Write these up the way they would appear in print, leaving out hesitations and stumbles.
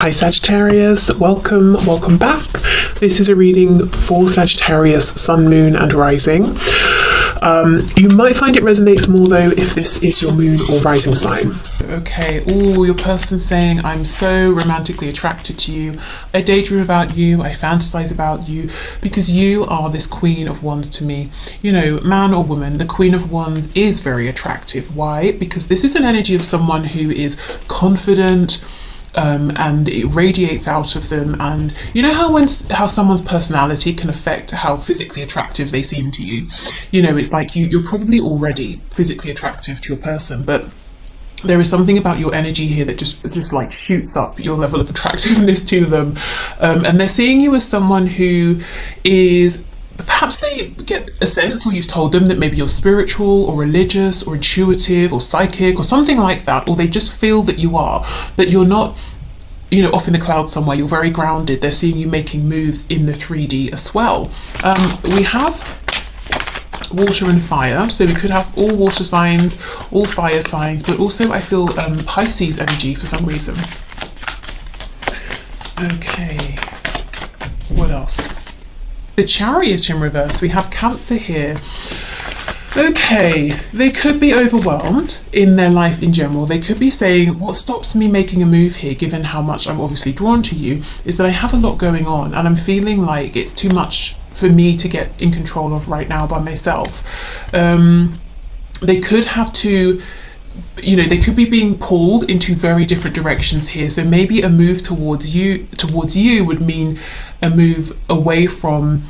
Hi Sagittarius, welcome back. This is a reading for Sagittarius, Sun, Moon and Rising. You might find it resonates more though if this is your moon or rising sign. Okay, your person's saying, I'm so romantically attracted to you. I daydream about you, I fantasize about you, because you are this Queen of Wands to me. You know, man or woman, the Queen of Wands is very attractive. Why? Because this is an energy of someone who is confident, and it radiates out of them, and you know how someone's personality can affect how physically attractive they seem to you. You know, it's like you're probably already physically attractive to your person, but there is something about your energy here that just like shoots up your level of attractiveness to them, and they're seeing you as someone who is, perhaps they get a sense, or you've told them that maybe you're spiritual or religious or intuitive or psychic or something like that, or they just feel that you are, that you're not, you know, off in the clouds somewhere. You're very grounded. They're seeing you making moves in the 3D as well. We have water and fire, so we could have all water signs, all fire signs, but also I feel Pisces energy for some reason. Okay, what else? The Chariot in reverse, we have Cancer here. Okay, they could be overwhelmed in their life in general. They could be saying, what stops me making a move here, given how much I'm obviously drawn to you, is that I have a lot going on and I'm feeling like it's too much for me to get in control of right now by myself. They could have to, you know, they could be being pulled into very different directions here. So maybe a move towards you would mean a move away from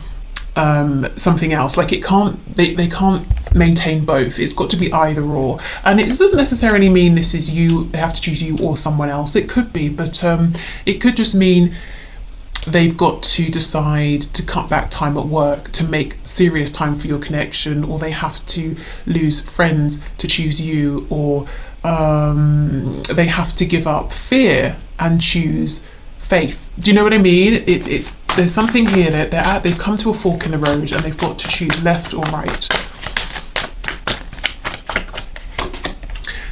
something else. Like they can't maintain both. It's got to be either or. And it doesn't necessarily mean this is you, they have to choose you or someone else. It could be, but it could just mean they've got to decide to cut back time at work to make serious time for your connection, or they have to lose friends to choose you, or they have to give up fear and choose faith. Do you know what I mean? There's something here that they've come to a fork in the road and they've got to choose left or right.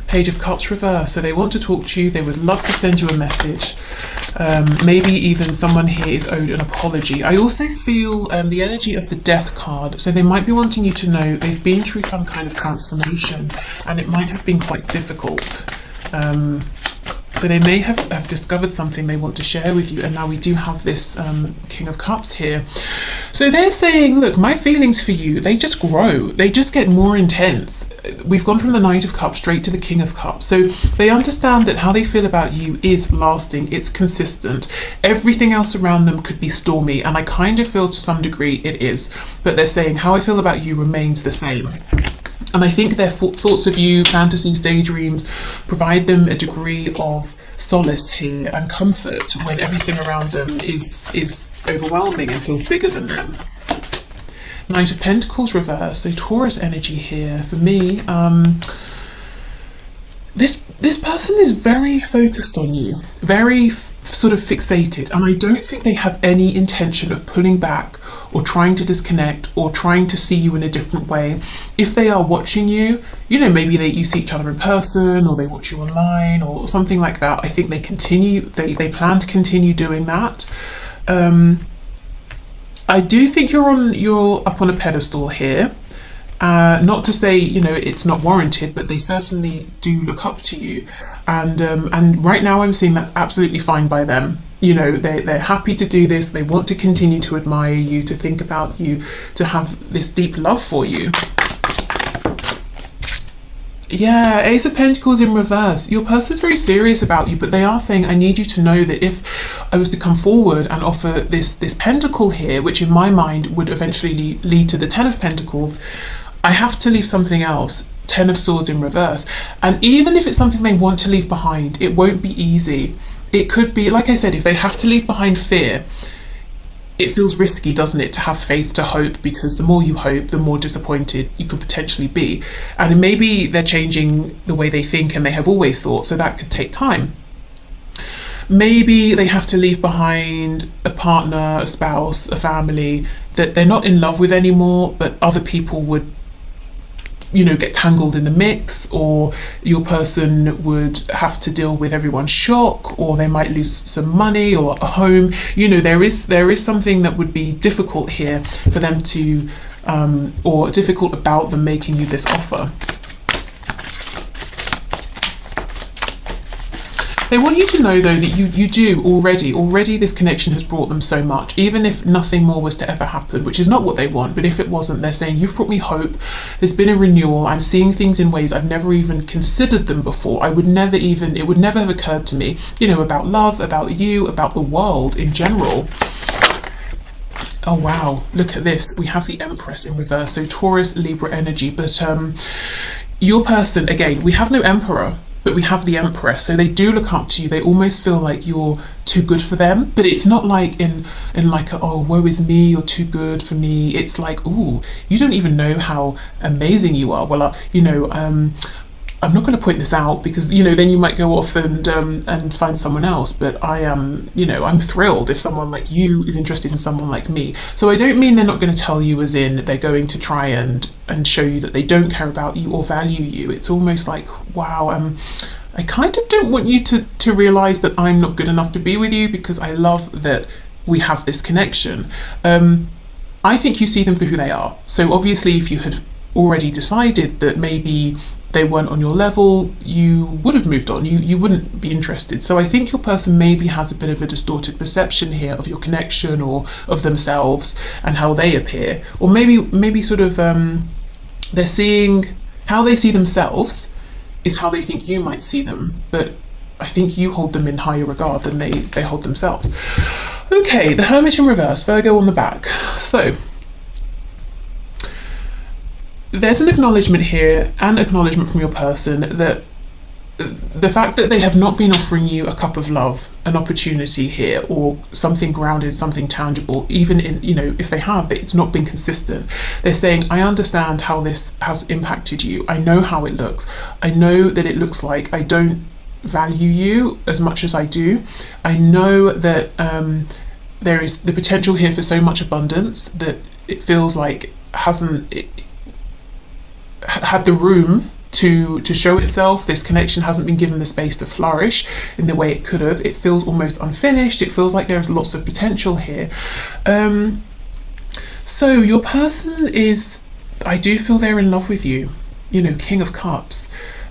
Page of Cups reverse, so they want to talk to you, they would love to send you a message. Maybe even someone here is owed an apology. I also feel the energy of the Death card, so they might be wanting you to know they've been through some kind of transformation and it might have been quite difficult. So they may have discovered something they want to share with you, and now we do have this King of Cups here. So they're saying, look, my feelings for you, they just grow, they just get more intense. We've gone from the Knight of Cups straight to the King of Cups. So they understand that how they feel about you is lasting, it's consistent. Everything else around them could be stormy, and I kind of feel to some degree it is. But they're saying how I feel about you remains the same. And I think their thoughts of you, fantasies, daydreams, provide them a degree of solace here and comfort when everything around them is overwhelming and feels bigger than them. Knight of Pentacles reverse, so Taurus energy here. For me, this person is very focused on you, very sort of fixated, and I don't think they have any intention of pulling back or trying to disconnect or trying to see you in a different way. If they are watching you, you know, maybe you see each other in person or they watch you online or something like that. I think they plan to continue doing that. I do think you're up on a pedestal here. Not to say, you know, it's not warranted, but they certainly do look up to you, and right now I'm seeing that's absolutely fine by them. You know, they're happy to do this. They want to continue to admire you, to think about you, to have this deep love for you. Yeah, Ace of Pentacles in reverse. Your person's very serious about you, but they are saying, I need you to know that if I was to come forward and offer this pentacle here, which in my mind would eventually lead to the Ten of Pentacles, I have to leave something else. Ten of Swords in reverse. And even if it's something they want to leave behind, it won't be easy. It could be, like I said, if they have to leave behind fear, it feels risky, doesn't it, to have faith, to hope, because the more you hope, the more disappointed you could potentially be. And maybe they're changing the way they think and they have always thought, so that could take time. Maybe they have to leave behind a partner, a spouse, a family that they're not in love with anymore, but other people would get tangled in the mix, or your person would have to deal with everyone's shock, or they might lose some money or a home. There is something that would be difficult here for them to or difficult about them making you this offer. They want you to know, though, that you do already this connection has brought them so much, even if nothing more was to ever happen, which is not what they want. But if it wasn't, they're saying, you've brought me hope, there's been a renewal, I'm seeing things in ways I've never even considered them before. It would never have occurred to me, about love, about you, about the world in general. Oh wow, look at this, we have the Empress in reverse, so Taurus, Libra energy. But your person, again, we have no Emperor, but we have the Empress, so they do look up to you. They almost feel like you're too good for them, but it's not like in like a, oh, woe is me, you're too good for me. It's like, ooh, you don't even know how amazing you are. Well, I'm not going to point this out, because then you might go off and find someone else. But I am, I'm thrilled if someone like you is interested in someone like me. So I don't mean they're not going to tell you as in they're going to try and show you that they don't care about you or value you. It's almost like, wow, I kind of don't want you to realize that I'm not good enough to be with you, because I love that we have this connection. I think you see them for who they are. So obviously, if you had already decided that maybe they weren't on your level, you would have moved on. You wouldn't be interested. So I think your person maybe has a bit of a distorted perception here of your connection, or of themselves and how they appear, or maybe sort of they're seeing how they see themselves is how they think you might see them. But I think you hold them in higher regard than they hold themselves. Okay, the Hermit in reverse, Virgo on the back. So there's an acknowledgement here, and acknowledgement from your person, that the fact that they have not been offering you a cup of love, an opportunity here, or something grounded, something tangible, even in, if they have, it's not been consistent. They're saying, I understand how this has impacted you. I know how it looks. I know that it looks like I don't value you as much as I do. I know that there is the potential here for so much abundance that it feels like hasn't had the room to show itself. This connection hasn't been given the space to flourish in the way it could have. It feels almost unfinished. It feels like there's lots of potential here. So your person is, I do feel they're in love with you, King of Cups.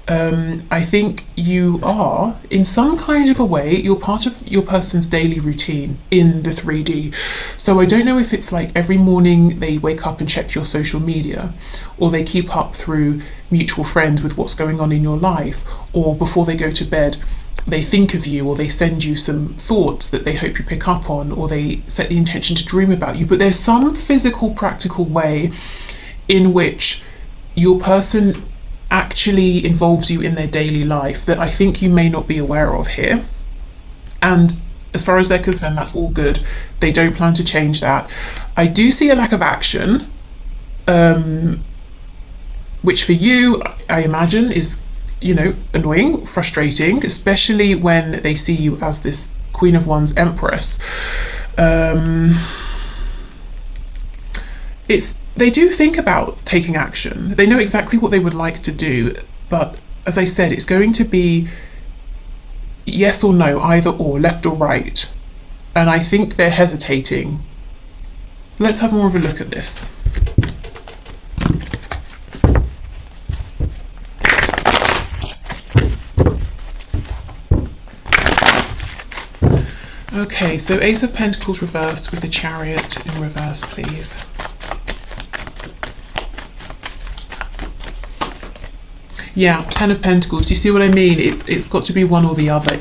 I think you are, in some kind of a way, you're part of your person's daily routine in the 3D. So I don't know if it's like every morning they wake up and check your social media, or they keep up through mutual friends with what's going on in your life, or before they go to bed they think of you, or they send you some thoughts that they hope you pick up on, or they set the intention to dream about you. But there's some physical, practical way in which your person actually involves you in their daily life that I think you may not be aware of here. And as far as they're concerned, that's all good. They don't plan to change that. I do see a lack of action, which for you, I imagine, is, annoying, frustrating, especially when they see you as this Queen of Wands Empress. They do think about taking action. They know exactly what they would like to do, but as I said, it's going to be yes or no, either or, left or right. And I think they're hesitating. Let's have more of a look at this. Okay, so Ace of Pentacles reversed with the Chariot in reverse, please. Yeah, Ten of Pentacles. Do you see what I mean? It's got to be one or the other.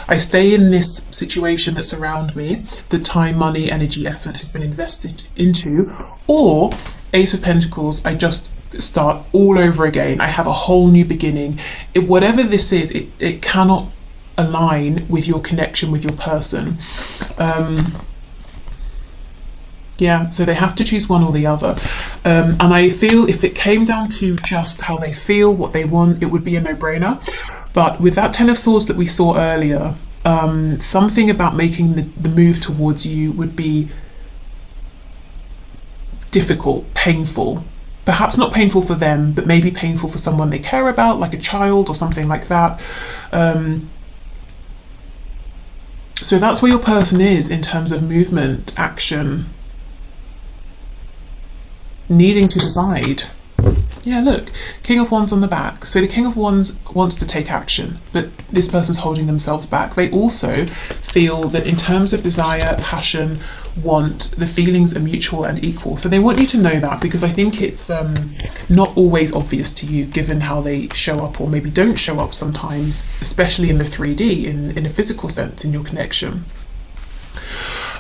I stay in this situation that's around me, the time, money, energy, effort has been invested into, or Ace of Pentacles, I just start all over again. I have a whole new beginning. Whatever this is, it cannot align with your connection with your person. Yeah, so they have to choose one or the other. And I feel if it came down to just how they feel, what they want, it would be a no-brainer. But with that Ten of Swords that we saw earlier, something about making the move towards you would be difficult, painful, perhaps not painful for them, but maybe painful for someone they care about, like a child or something like that. So that's where your person is in terms of movement, action, needing to decide. Yeah, look, King of Wands on the back. So the King of Wands wants to take action, but this person's holding themselves back. They also feel that in terms of desire, passion, want, the feelings are mutual and equal. So they want you to know that, because I think it's not always obvious to you given how they show up, or maybe don't show up sometimes, especially in the 3D, in a physical sense, in your connection.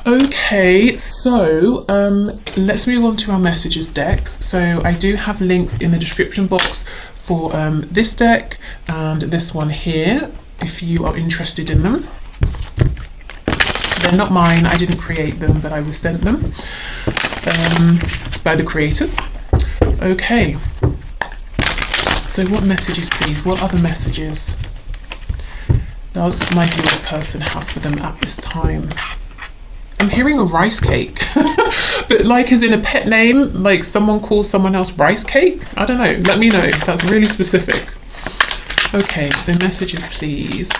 Okay, so let's move on to our messages decks. So I do have links in the description box for this deck and this one here, if you are interested in them. They're not mine, I didn't create them, but I was sent them by the creators. Okay, so what messages, please? What other messages does my viewers person have for them at this time? I'm hearing a rice cake, but like as in a pet name, like someone calls someone else rice cake? I don't know, let me know, that's really specific. Okay, so messages, please.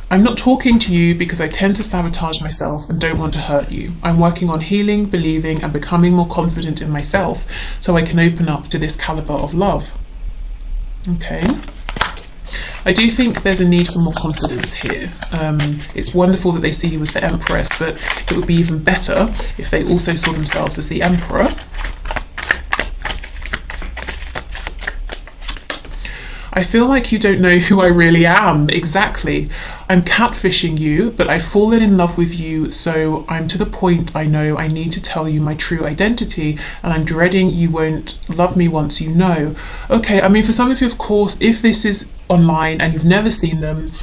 I'm not talking to you because I tend to sabotage myself and don't want to hurt you. I'm working on healing, believing, and becoming more confident in myself so I can open up to this caliber of love. Okay. I do think there's a need for more confidence here. It's wonderful that they see you as the Empress, but it would be even better if they also saw themselves as the Emperor. I feel like you don't know who I really am. Exactly. I'm catfishing you, but I've fallen in love with you, so I'm to the point I know I need to tell you my true identity, and I'm dreading you won't love me once you know. Okay, I mean, for some of you, of course, if this is online and you've never seen them,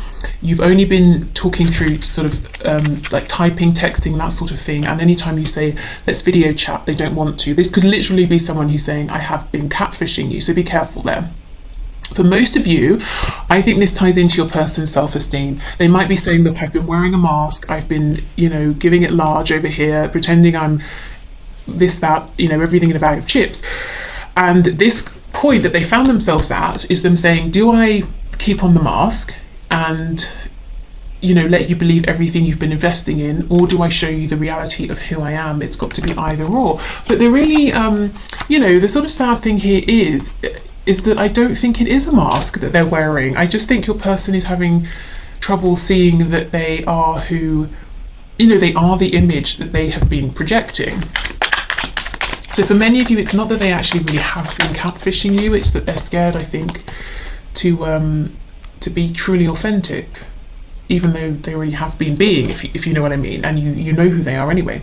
you've only been talking through sort of like typing, texting, that sort of thing, and anytime you say, let's video chat, they don't want to. This could literally be someone who's saying, I have been catfishing you, so be careful there. For most of you, I think this ties into your person's self-esteem. They might be saying, look, I've been wearing a mask, I've been, you know, giving it large over here, pretending I'm this, that, you know, everything in a bag of chips. And this point that they found themselves at is them saying, do I keep on the mask and, you know, let you believe everything you've been investing in, or do I show you the reality of who I am? It's got to be either or. But they're really, you know, the sort of sad thing here is that I don't think it is a mask that they're wearing. I just think your person is having trouble seeing that they are who, you know, they are the image that they have been projecting. So for many of you, it's not that they actually really have been catfishing you, it's that they're scared, I think, to be truly authentic, even though they already have been being, if you know what I mean, and you know who they are anyway.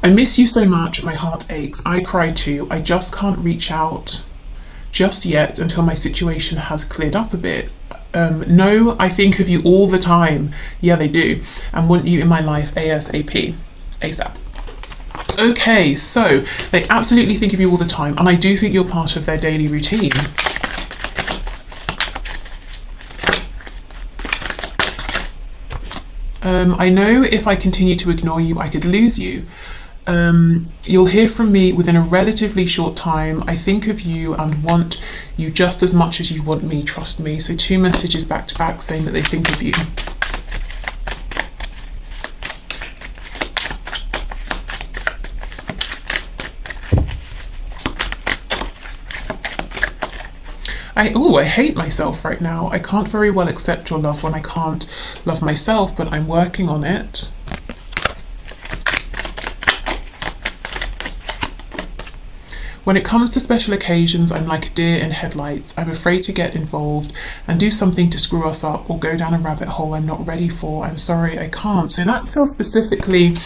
I miss you so much, my heart aches, I cry too, I just can't reach out just yet until my situation has cleared up a bit. No, I think of you all the time. Yeah, they do. And want you in my life ASAP. ASAP. Okay, so they absolutely think of you all the time, and I do think you're part of their daily routine. I know if I continue to ignore you, I could lose you. You'll hear from me within a relatively short time. I think of you and want you just as much as you want me, trust me. So 2 messages back to back saying that they think of you. I hate myself right now. I can't very well accept your love when I can't love myself, but I'm working on it. When it comes to special occasions, I'm like a deer in headlights. I'm afraid to get involved and do something to screw us up or go down a rabbit hole I'm not ready for. I'm sorry, I can't. So that feels specifically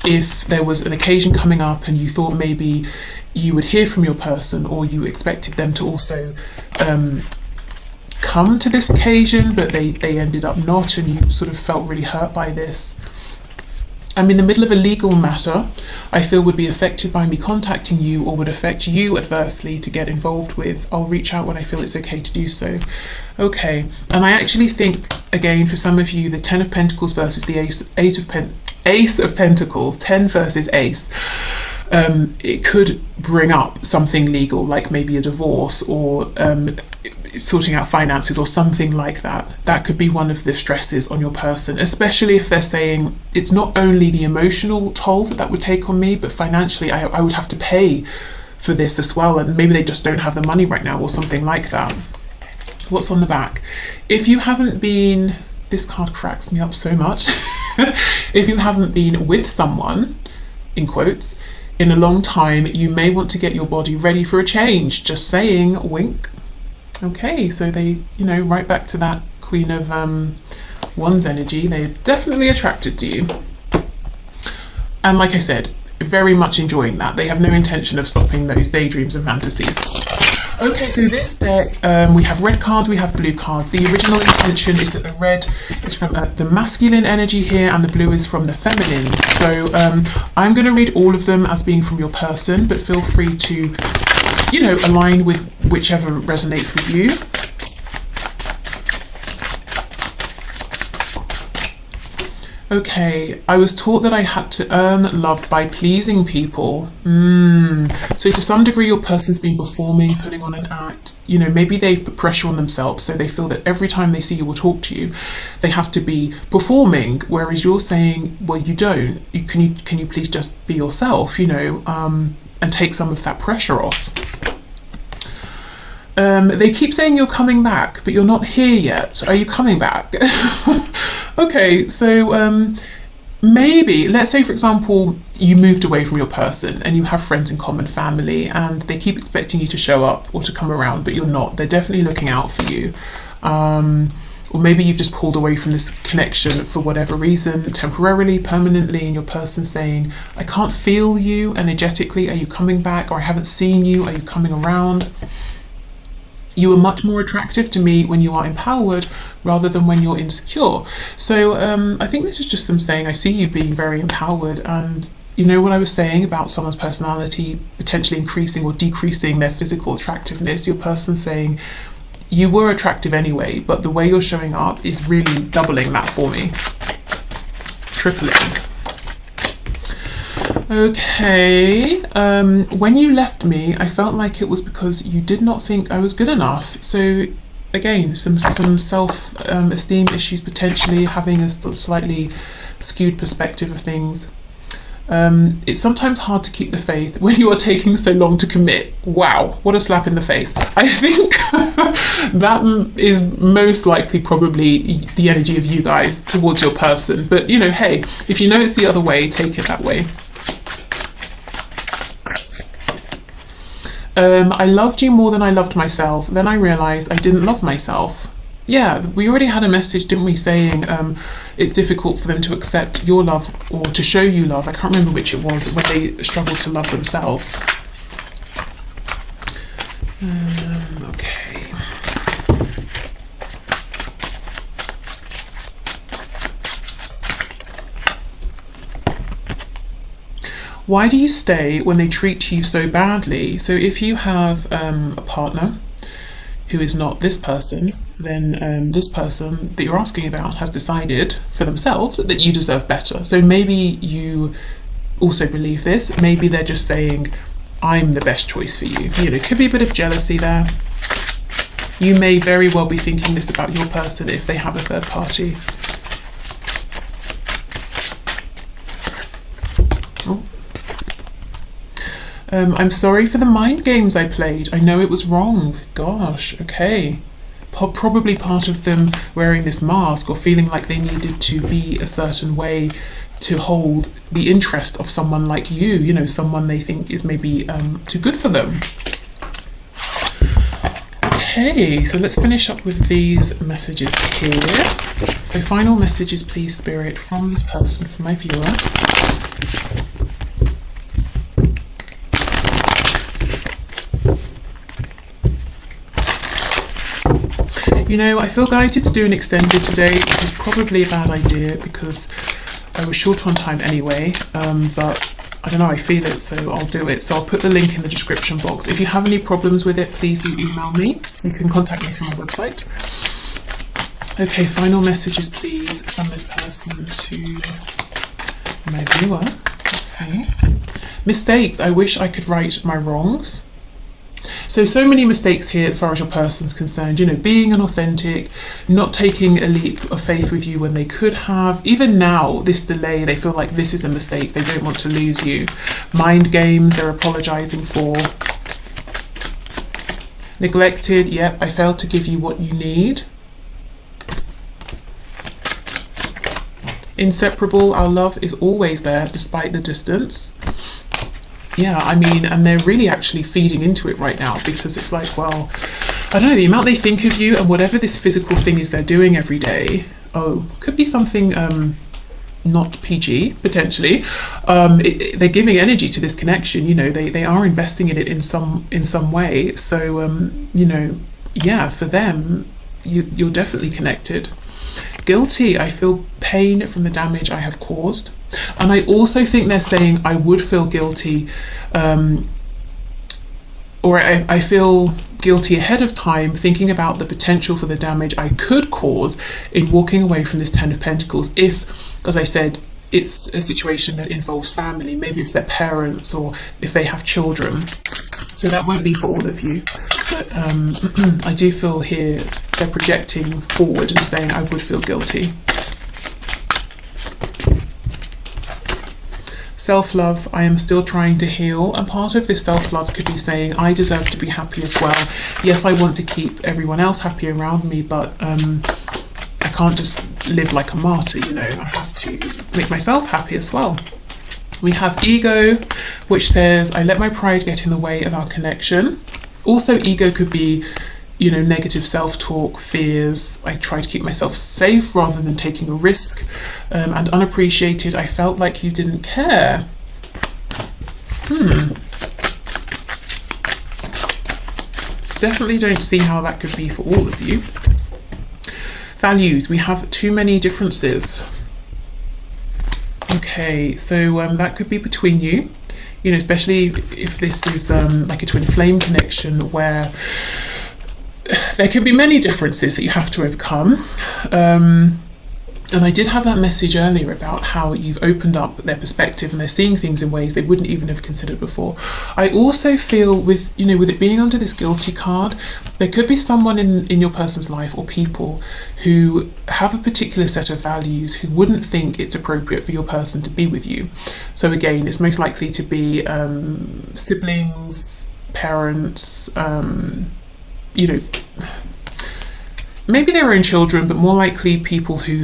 if there was an occasion coming up and you thought maybe you would hear from your person, or you expected them to also come to this occasion, but they ended up not, and you sort of felt really hurt by this. I'm in the middle of a legal matter I feel would be affected by me contacting you or would affect you adversely to get involved with. I'll reach out when I feel it's okay to do so. Okay, and I actually think, again, for some of you, the 10 of Pentacles versus the Ace of Pentacles, 10 versus Ace, it could bring up something legal, like maybe a divorce or sorting out finances or something like that. That could be one of the stresses on your person, especially if they're saying it's not only the emotional toll that would take on me, but financially I would have to pay for this as well, and maybe they just don't have the money right now or something like that. What's on the back? If you haven't been, this card cracks me up so much. If you haven't been with someone, in quotes, in a long time, you may want to get your body ready for a change. Just saying, wink. Okay, so they, you know, right back to that Queen of Wands energy. They're definitely attracted to you. And like I said, very much enjoying that. They have no intention of stopping those daydreams and fantasies. Okay, so this deck, we have red cards, we have blue cards. The original intention is that the red is from the masculine energy here and the blue is from the feminine. So I'm going to read all of them as being from your person, but feel free to, you know, align with whichever resonates with you. Okay, I was taught that I had to earn love by pleasing people. So to some degree your person's been performing, putting on an act. You know, maybe they've put pressure on themselves, so they feel that every time they see you or talk to you, they have to be performing, whereas you're saying, well, you don't. Can you please just be yourself, you know, and take some of that pressure off. They keep saying you're coming back, but you're not here yet. Are you coming back? Okay, so maybe, let's say for example, you moved away from your person and you have friends in common, family, and they keep expecting you to show up or to come around, but you're not. They're definitely looking out for you. Or maybe you've just pulled away from this connection for whatever reason, temporarily, permanently, and your person saying, I can't feel you energetically. Are you coming back? Or I haven't seen you. Are you coming around? You are much more attractive to me when you are empowered rather than when you're insecure. So I think this is just them saying, I see you being very empowered, and you know what I was saying about someone's personality potentially increasing or decreasing their physical attractiveness. Your person saying, you were attractive anyway, but the way you're showing up is really doubling that for me. Tripling. Okay, when you left me, I felt like it was because you did not think I was good enough. So again, some self-esteem issues, potentially having a slightly skewed perspective of things. It's sometimes hard to keep the faith when you are taking so long to commit. Wow, what a slap in the face. I think that is most likely probably the energy of you guys towards your person. But you know, hey, if you know it's the other way, take it that way. I loved you more than I loved myself. Then I realized I didn't love myself. Yeah, we already had a message, didn't we, saying it's difficult for them to accept your love or to show you love. I can't remember which it was, when they struggle to love themselves. Okay. Why do you stay when they treat you so badly? So if you have a partner who is not this person, then this person that you're asking about has decided for themselves that you deserve better. So maybe you also believe this. Maybe they're just saying, I'm the best choice for you. You know, it could be a bit of jealousy there. You may very well be thinking this about your person if they have a third party. Oh. I'm sorry for the mind games I played. I know it was wrong. Gosh, okay. Probably part of them wearing this mask or feeling like they needed to be a certain way to hold the interest of someone like you know, someone they think is maybe too good for them. Okay, so let's finish up with these messages here. So final messages, please, Spirit, from this person, from my viewer. You know, I feel guided to do an extended today, which is probably a bad idea because I was short on time anyway, but I don't know, I feel it, so I'll do it. So I'll put the link in the description box. If you have any problems with it, please do email me. You can contact me through my website. Okay, final messages please from this person to my viewer. Let's see. Mistakes. I wish I could right my wrongs. So many mistakes here as far as your person's concerned, you know, being inauthentic, not taking a leap of faith with you when they could have. Even now, this delay, they feel like this is a mistake. They don't want to lose you. Mind games, they're apologizing for. Neglected, yep, I failed to give you what you need. Inseparable, our love is always there despite the distance. Yeah, I mean, and they're really actually feeding into it right now, because it's like, well, I don't know, the amount they think of you and whatever this physical thing is they're doing every day, could be something not PG, potentially. They're giving energy to this connection, you know, they are investing in it in some way. So, you know, yeah, for them, you're definitely connected. Guilty, I feel pain from the damage I have caused. And I also think they're saying I would feel guilty, or I feel guilty ahead of time, thinking about the potential for the damage I could cause in walking away from this Ten of Pentacles. If, as I said, it's a situation that involves family, maybe it's their parents, or if they have children. So that won't be for all of you. But I do feel here they're projecting forward and saying I would feel guilty. Self-love, I am still trying to heal, and part of this self-love could be saying I deserve to be happy as well. Yes, I want to keep everyone else happy around me, but I can't just live like a martyr, you know, I have to make myself happy as well. We have ego, which says I let my pride get in the way of our connection. Also, ego could be, you know, negative self-talk, fears. I try to keep myself safe rather than taking a risk. And unappreciated, I felt like you didn't care. Definitely don't see how that could be for all of you. Values, we have too many differences. Okay, so that could be between you, you know, especially if this is like a twin flame connection where there could be many differences that you have to overcome. And I did have that message earlier about how you've opened up their perspective and they're seeing things in ways they wouldn't even have considered before. I also feel with, you know, with it being under this guilty card, there could be someone in your person's life or people who have a particular set of values who wouldn't think it's appropriate for your person to be with you. So again, it's most likely to be siblings, parents, you know, maybe their own children, but more likely people who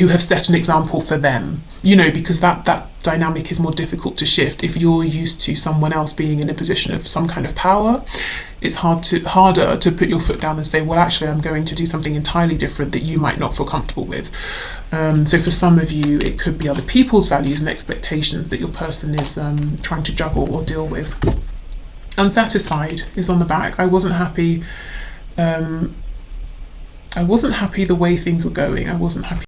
have set an example for them, you know, because that dynamic is more difficult to shift. If you're used to someone else being in a position of some kind of power, it's harder to put your foot down and say, well, actually, I'm going to do something entirely different that you might not feel comfortable with. So for some of you, it could be other people's values and expectations that your person is trying to juggle or deal with. Unsatisfied is on the back. I wasn't happy. I wasn't happy the way things were going. I wasn't happy